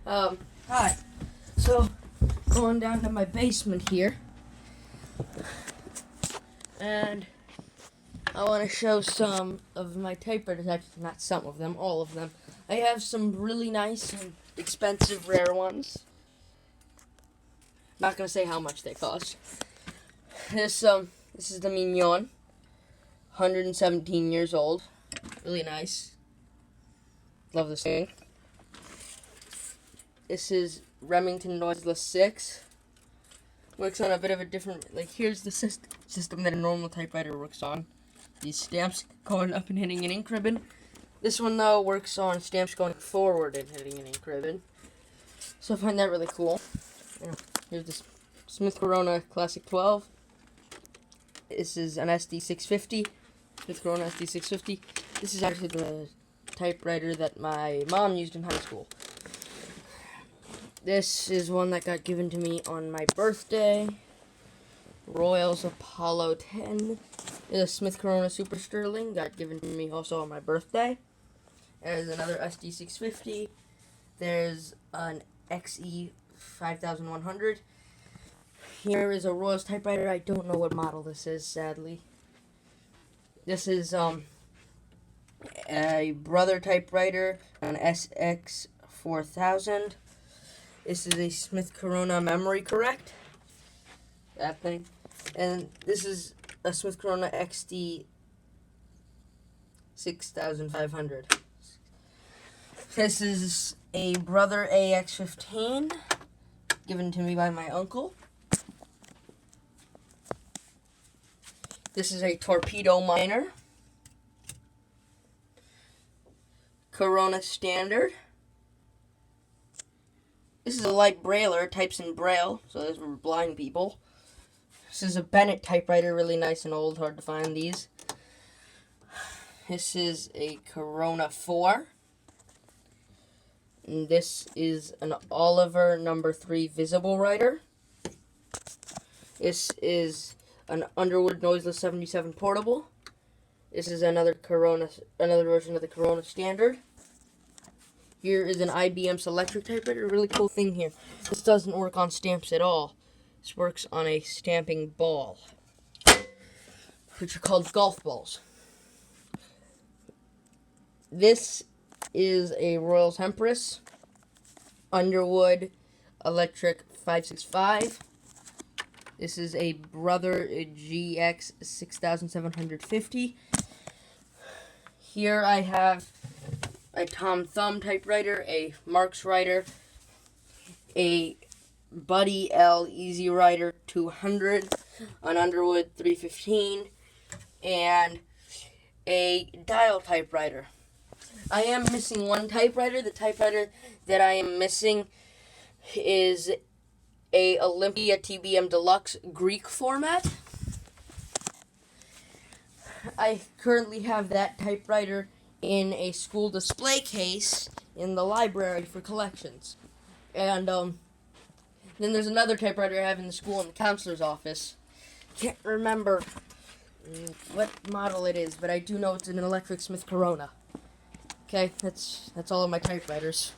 Hi. So, going down to my basement here, and I want to show some of my typewriters. Actually, not some of them, all of them. I have some really nice and expensive, rare ones. Not gonna say how much they cost. This is the Mignon, 117 years old. Really nice. Love this thing. This is Remington Noiseless 6. Works on a bit of a different, here's the system that a normal typewriter works on. These stamps going up and hitting an ink ribbon. This one, though, works on stamps going forward and hitting an ink ribbon. So I find that really cool. Here's this Smith Corona Classic 12. This is an SD650. Smith Corona SD650. This is actually the typewriter that my mom used in high school. This is one that got given to me on my birthday. Royals Apollo 10. This is Smith Corona Super Sterling. Got given to me also on my birthday. There's another SD650. There's an XE 5100. Here is a Royals typewriter. I don't know what model this is, sadly. This is a Brother typewriter, an SX 4000. This is a Smith Corona Memory Correct. That thing. And this is a Smith Corona XD 6500. This is a Brother AX15, given to me by my uncle. This is a Torpedo Minor. Corona Standard. This is a light brailer, types in braille, so this is for blind people. This is a Bennett typewriter, really nice and old, hard to find these. This is a Corona 4. And this is an Oliver No. 3 Visible Writer. This is an Underwood Noiseless 77 Portable. This is another version of the Corona Standard. Here is an IBM Selectric typewriter. Really cool thing here. This doesn't work on stamps at all. This works on a stamping ball, which are called golf balls. This is a Royals Empress Underwood Electric 565. This is a Brother GX 6750. Here I have a Tom Thumb typewriter, a Marks Writer, a Buddy L Easy Writer 200, an Underwood 315, and a dial typewriter. I am missing one typewriter. The typewriter that I am missing is a Olympia TBM Deluxe Greek format. I currently have that typewriter in a school display case in the library for collections. And then there's another typewriter I have in the school in the counselor's office. Can't remember what model it is, but I do know it's an electric Smith Corona. Okay, that's all of my typewriters.